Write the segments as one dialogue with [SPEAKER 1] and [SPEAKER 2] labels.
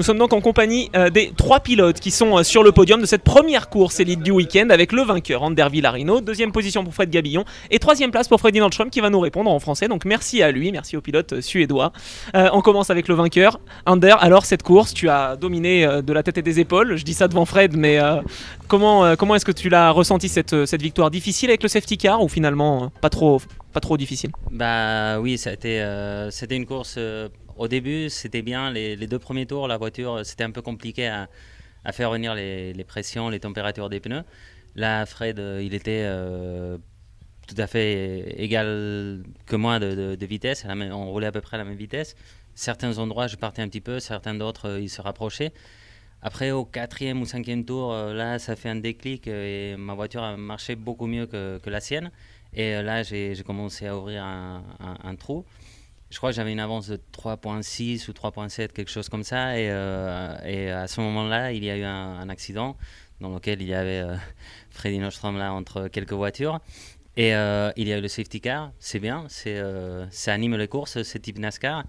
[SPEAKER 1] Nous sommes donc en compagnie des 3 pilotes qui sont sur le podium de cette première course élite du week-end avec le vainqueur Ander Villarino, deuxième position pour Fred Gabillon et troisième place pour Freddy Nordström qui va nous répondre en français. Donc merci à lui, merci au pilote suédois. On commence avec le vainqueur. Ander, alors cette course, tu as dominé de la tête et des épaules. Je dis ça devant Fred, mais comment est-ce que tu l'as ressenti cette victoire difficile avec le safety car ou finalement pas trop difficile?
[SPEAKER 2] Bah oui, c'était une course. Au début, c'était bien. Les 2 premiers tours, la voiture, c'était un peu compliqué à faire venir les pressions, les températures des pneus. Là, Fred, il était tout à fait égal que moi de vitesse. On roulait à peu près à la même vitesse. Certains endroits, je partais un petit peu. Certains d'autres, il se rapprochait. Après, au 4e ou 5e tour, là, ça fait un déclic et ma voiture a marché beaucoup mieux que la sienne. Et là, j'ai commencé à ouvrir un trou. Je crois que j'avais une avance de 3.6 ou 3.7, quelque chose comme ça. Et à ce moment-là, il y a eu un accident dans lequel il y avait Freddy Nordström là entre quelques voitures. Et il y a eu le safety car. C'est bien, ça anime les courses, c'est type NASCAR.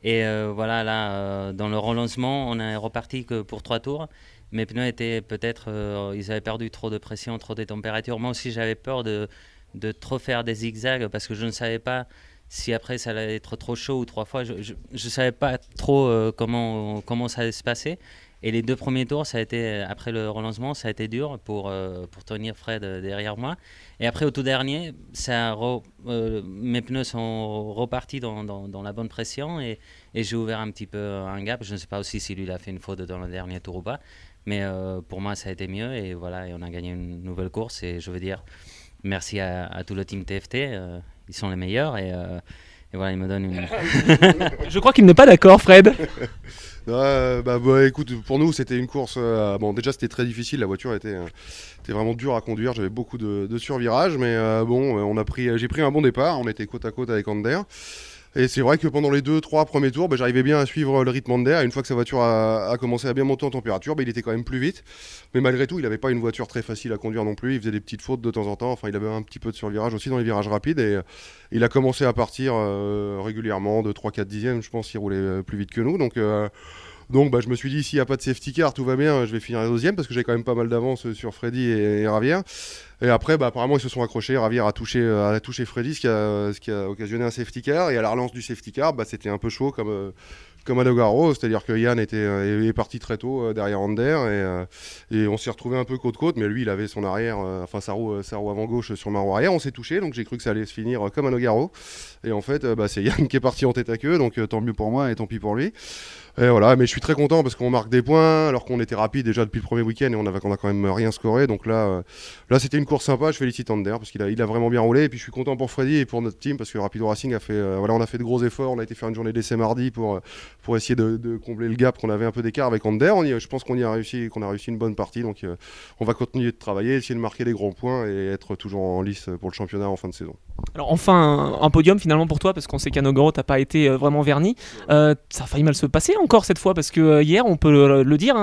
[SPEAKER 2] Et voilà, là, dans le relancement, on est reparti que pour 3 tours. Mes pneus étaient peut-être, ils avaient perdu trop de pression, trop de température. Moi aussi, j'avais peur de trop faire des zigzags parce que je ne savais pas si après ça allait être trop chaud ou 3 fois. Je ne savais pas trop comment ça allait se passer. Et les 2 premiers tours, ça a été, après le relancement, ça a été dur pour tenir Fred derrière moi. Et après, au tout dernier, mes pneus sont repartis dans la bonne pression et j'ai ouvert un petit peu un gap. Je ne sais pas aussi si lui il a fait une faute dans le dernier tour ou pas. Mais pour moi, ça a été mieux. Et voilà, et on a gagné une nouvelle course. Et je veux dire merci à tout le team TFT. Ils sont les meilleurs. Et voilà, ils me donnent une...
[SPEAKER 1] Je crois qu'il n'est pas d'accord, Fred.
[SPEAKER 3] Écoute, pour nous c'était une course, déjà c'était très difficile, la voiture était vraiment dure à conduire, j'avais beaucoup de survirages, mais j'ai pris un bon départ, on était côte à côte avec Ander. Et c'est vrai que pendant les 2-3 premiers tours, j'arrivais bien à suivre le rythme d'Ander. Une fois que sa voiture a commencé à bien monter en température, il était quand même plus vite. Mais malgré tout, il n'avait pas une voiture très facile à conduire non plus. Il faisait des petites fautes de temps en temps. Enfin, il avait un petit peu de survirage aussi dans les virages rapides. Et il a commencé à partir régulièrement de 3-4 dixièmes. Je pense qu'il roulait plus vite que nous. Donc, je me suis dit, s'il n'y a pas de safety car, tout va bien, je vais finir deuxième parce que j'ai quand même pas mal d'avance sur Freddy et Ravière. Et après, apparemment, ils se sont accrochés. Ravière a touché Freddy, ce qui a occasionné un safety car. Et à la relance du safety car, c'était un peu chaud comme à Nogaro. C'est-à-dire que Yann est parti très tôt derrière Ander. Et on s'est retrouvé un peu côte-côte. Mais lui, il avait son arrière, sa roue avant gauche sur ma roue arrière. On s'est touché. Donc j'ai cru que ça allait se finir comme à Nogaro. Et en fait, c'est Yann qui est parti en tête à queue. Donc tant mieux pour moi et tant pis pour lui. Et voilà, mais je suis très content parce qu'on marque des points alors qu'on était rapide déjà depuis le premier week-end et on a quand même rien scoré. Donc là c'était une course sympa. Je félicite Ander parce qu'il a vraiment bien roulé. Et puis je suis content pour Freddy et pour notre team parce que Rapido Racing on a fait de gros efforts. On a été faire une journée d'essai mardi pour essayer de combler le gap qu'on avait un peu d'écart avec Ander. Je pense qu'on a réussi une bonne partie. Donc on va continuer de travailler, essayer de marquer des grands points et être toujours en lice pour le championnat en fin de saison.
[SPEAKER 1] Alors enfin un podium finalement pour toi parce qu'on sait qu'à Nogaro t'as pas été vraiment verni. Ça a failli mal se passer encore cette fois parce que hier on peut le dire,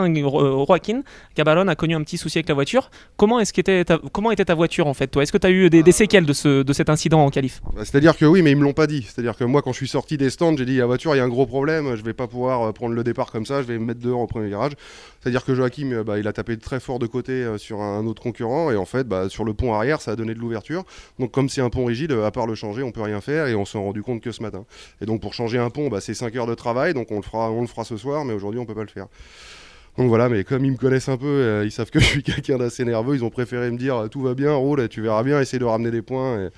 [SPEAKER 1] Joaquin Cabalon a connu un petit souci avec la voiture. Comment était ta voiture en fait toi? Est-ce que tu as eu des séquelles de cet incident en qualif?
[SPEAKER 3] C'est-à-dire que oui, mais ils me l'ont pas dit. C'est-à-dire que moi quand je suis sorti des stands, j'ai dit la voiture il y a un gros problème, je vais pas pouvoir prendre le départ comme ça, je vais me mettre dehors au premier virage. C'est-à-dire que Joachim il a tapé très fort de côté sur un autre concurrent et en fait sur le pont arrière ça a donné de l'ouverture. Donc comme c'est un pont rigide, à part le changer on peut rien faire et on s'en est rendu compte que ce matin. Et donc pour changer un pont c'est 5 heures de travail, donc on le fera ce soir, mais aujourd'hui on peut pas le faire. Donc voilà, mais comme ils me connaissent un peu, ils savent que je suis quelqu'un d'assez nerveux, ils ont préféré me dire tout va bien, roule, tu verras bien, essaye de ramener des points.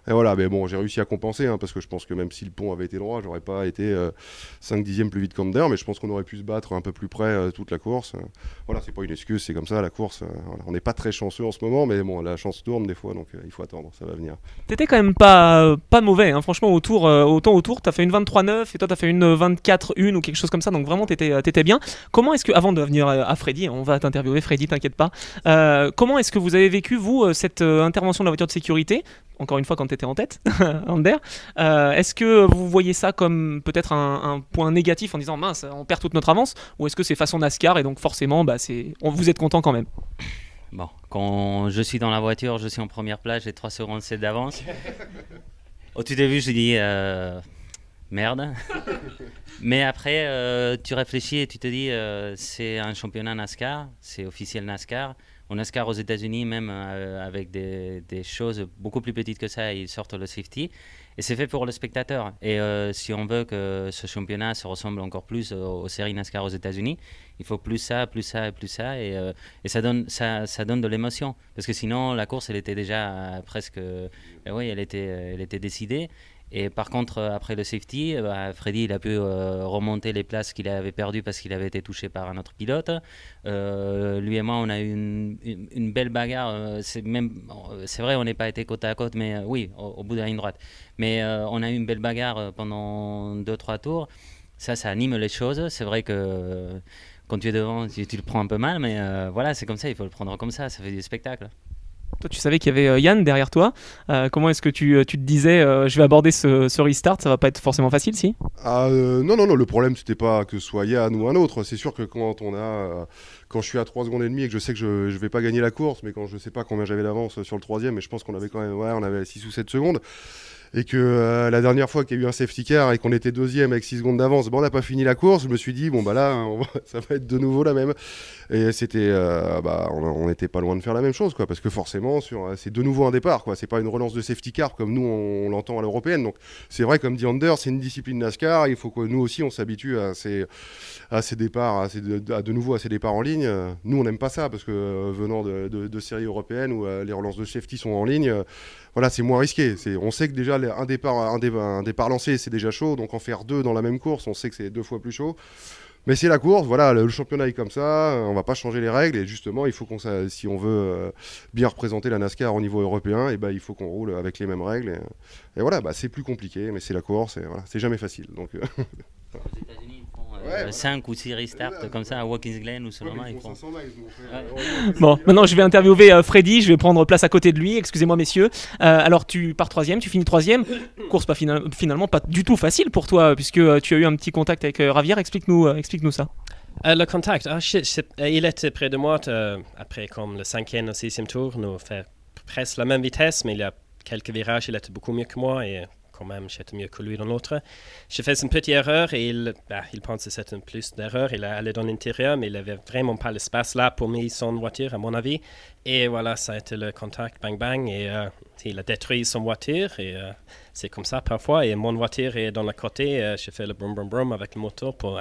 [SPEAKER 3] Et voilà, mais bon, j'ai réussi à compenser, parce que je pense que même si le pont avait été droit, j'aurais pas été 5 dixièmes plus vite qu'Ander, mais je pense qu'on aurait pu se battre un peu plus près toute la course. Voilà, c'est pas une excuse, c'est comme ça, la course. Voilà. On n'est pas très chanceux en ce moment, mais bon, la chance tourne des fois, donc il faut attendre, ça va venir.
[SPEAKER 1] T'étais quand même pas mauvais, franchement, au temps autour, t'as fait une 23-9 et toi t'as fait une 24-1 ou quelque chose comme ça, donc vraiment t'étais bien. Comment est-ce que, avant de venir à Freddy, on va t'interviewer, Freddy, t'inquiète pas, comment est-ce que vous avez vécu, vous, cette intervention de la voiture de sécurité? Encore une fois, quand tu étais en tête, Ander, est-ce que vous voyez ça comme peut-être un point négatif en disant mince, on perd toute notre avance, ou est-ce que c'est façon NASCAR et donc forcément, vous êtes content quand même?
[SPEAKER 2] Bon, quand je suis dans la voiture, je suis en première place, j'ai 3 secondes 7 d'avance. Au tout début, je dis merde. Mais après, tu réfléchis et tu te dis, c'est un championnat NASCAR, c'est officiel NASCAR. Au NASCAR aux États-Unis, même avec des choses beaucoup plus petites que ça, ils sortent le safety. Et c'est fait pour le spectateur. Et si on veut que ce championnat se ressemble encore plus aux séries NASCAR aux États-Unis, il faut plus ça, plus ça et plus ça. Et ça donne de l'émotion. Parce que sinon, la course, elle était déjà presque... oui, elle était décidée. Et par contre, après le safety, Freddy il a pu remonter les places qu'il avait perdues parce qu'il avait été touché par un autre pilote. Lui et moi, on a eu une belle bagarre. C'est vrai, on n'est pas été côte à côte, mais oui, au bout de la ligne droite. Mais on a eu une belle bagarre pendant 2-3 tours. Ça anime les choses. C'est vrai que quand tu es devant, tu le prends un peu mal, mais voilà, c'est comme ça, il faut le prendre comme ça fait du spectacle.
[SPEAKER 1] Toi, tu savais qu'il y avait Yann derrière toi. Comment est-ce que tu te disais, je vais aborder ce restart, ça va pas être forcément facile, si?
[SPEAKER 3] Non, le problème c'était pas que ce soit Yann ou un autre. C'est sûr que quand je suis à 3 secondes et demie et que je sais que je vais pas gagner la course, mais quand je sais pas combien j'avais d'avance sur le troisième, mais je pense qu'on avait quand même, on avait 6 ou 7 secondes. Et que la dernière fois qu'il y a eu un safety car et qu'on était deuxième avec 6 secondes d'avance, on n'a pas fini la course, je me suis dit, bon bah là, ça va être de nouveau la même. Et c'était, on n'était pas loin de faire la même chose, quoi, parce que forcément, c'est de nouveau un départ, quoi. C'est pas une relance de safety car comme nous on l'entend à l'européenne. Donc c'est vrai, comme dit Anders, c'est une discipline NASCAR, il faut que nous aussi on s'habitue à ces départs, de nouveau à ces départs en ligne. Nous on n'aime pas ça, parce que venant de séries européennes où les relances de safety sont en ligne, voilà, c'est moins risqué. On sait que déjà un départ lancé, c'est déjà chaud, donc en faire 2 dans la même course, on sait que c'est 2 fois plus chaud. Mais c'est la course, voilà, le championnat est comme ça, on va pas changer les règles, et justement, il faut si on veut bien représenter la NASCAR au niveau européen, et il faut qu'on roule avec les mêmes règles. Et voilà, c'est plus compliqué, mais c'est la course, et voilà, c'est jamais facile. Donc,
[SPEAKER 2] aux États-Unis, ils font 5 ou 6 restarts comme ça à Watkins Glen ou Sonoma. Ils font 500 miles.
[SPEAKER 1] Bon, maintenant je vais interviewer Freddy, je vais prendre place à côté de lui. Excusez-moi, messieurs. Alors, tu pars 3e, tu finis 3e. Course finalement pas du tout facile pour toi, puisque tu as eu un petit contact avec Javier. Explique-nous ça.
[SPEAKER 4] Le contact, il était près de moi après comme le 5e ou 6e tour. Nous fait presque la même vitesse, mais il y a quelques virages, il était beaucoup mieux que moi et quand même j'étais mieux que lui dans l'autre. J'ai fait une petite erreur et il pensait que c'était une plus d'erreur. Il est allé dans l'intérieur, mais il n'avait vraiment pas l'espace là pour mettre son voiture, à mon avis. Et voilà, ça a été le contact, bang bang, et il a détruit son voiture. Et c'est comme ça parfois. Et mon voiture est dans le côté. J'ai fait le brum brum brum avec le moteur pour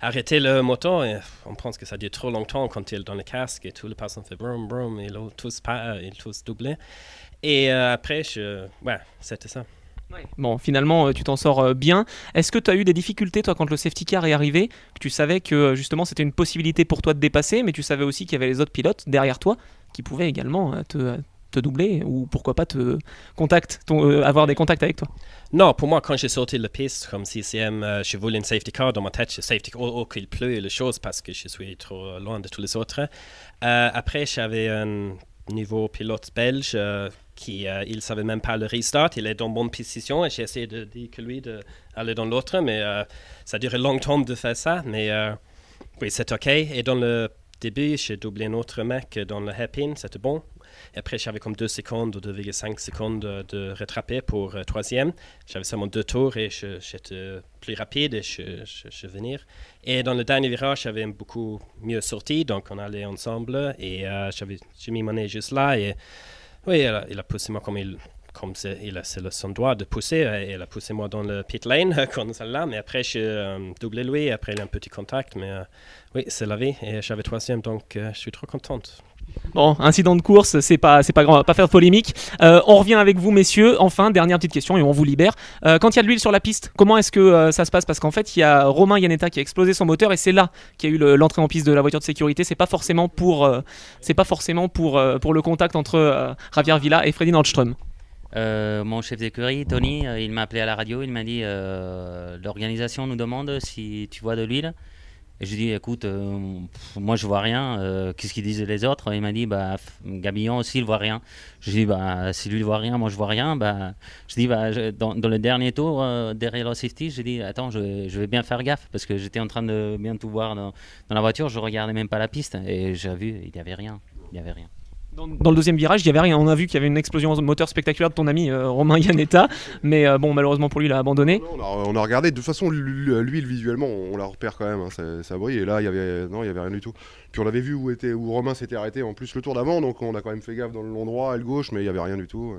[SPEAKER 4] arrêter le moteur. Et on pense que ça dure trop longtemps quand il est dans le casque et tout le passant fait brum brum et ils tous doublé. Et après, c'était ça.
[SPEAKER 1] Bon, finalement, tu t'en sors bien. Est-ce que tu as eu des difficultés, toi, quand le safety car est arrivé, que tu savais que justement c'était une possibilité pour toi de dépasser, mais tu savais aussi qu'il y avait les autres pilotes derrière toi qui pouvaient également te doubler ou pourquoi pas avoir des contacts avec toi?
[SPEAKER 4] Non, pour moi, quand j'ai sorti la piste comme 6e, je voulais une safety car dans ma tête. Safety car, qu'il pleut et les choses parce que je suis trop loin de tous les autres. Après, j'avais un nouveau pilote belge qui il savait même pas le restart, il est dans bonne position et j'ai essayé de dire que lui d'aller dans l'autre, mais ça a duré longtemps de faire ça, mais oui, c'est ok. Et dans le début, j'ai doublé un autre mec dans le hairpin, c'était bon. Et après, j'avais comme 2 secondes ou 2,5 secondes de rattraper pour 3e. J'avais seulement 2 tours et j'étais plus rapide et je venais. Et dans le dernier virage, j'avais beaucoup mieux sorti, donc on allait ensemble et j'ai mis mon nez juste là et oui, il a poussé moi c'est son droit de pousser, et il a poussé moi dans le pit lane comme celle-là, mais après j'ai doublé lui, et après il a un petit contact, mais oui, c'est la vie, et j'avais 3e, donc je suis trop contente.
[SPEAKER 1] Bon, incident de course, c'est pas grand, on va pas faire de polémique. On revient avec vous, messieurs. Enfin, dernière petite question et on vous libère. Quand il y a de l'huile sur la piste, comment est-ce que ça se passe? Parce qu'en fait, il y a Romain Iannetta qui a explosé son moteur et c'est là qu'il y a eu l'entrée en piste de la voiture de sécurité. C'est pas forcément pour le contact entre Javier Villa et Freddy Nordström.
[SPEAKER 2] Mon chef d'écurie, Tony, il m'a appelé à la radio. Il m'a dit l'organisation nous demande si tu vois de l'huile. Et je lui ai dit, écoute, moi je vois rien, qu'est-ce qu'ils disent les autres? Il m'a dit, Gabillon aussi il voit rien. Je lui ai dit, si lui il voit rien, moi je vois rien. Je dis, dans le dernier tour, derrière le safety, j'ai dit, attends, je vais bien faire gaffe, parce que j'étais en train de bien tout voir dans la voiture, je regardais même pas la piste, et j'ai vu, il n'y avait rien.
[SPEAKER 1] Dans le deuxième virage, il y avait rien. On a vu qu'il y avait une explosion moteur spectaculaire de ton ami Romain Iannetta, mais bon, malheureusement pour lui, il a abandonné.
[SPEAKER 3] Non, on a regardé. De toute façon, l'huile visuellement, on la repère quand même. Hein, ça brille. Et là, il y avait rien du tout. Puis on avait vu où Romain s'était arrêté en plus le tour d'avant, donc on a quand même fait gaffe dans le long droit et le gauche, mais il y avait rien du tout.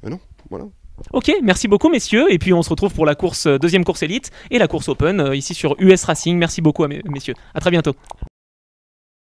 [SPEAKER 3] Mais non, voilà.
[SPEAKER 1] Ok, merci beaucoup messieurs, et puis on se retrouve pour la deuxième course élite et la course open ici sur US Racing. Merci beaucoup messieurs, à très bientôt.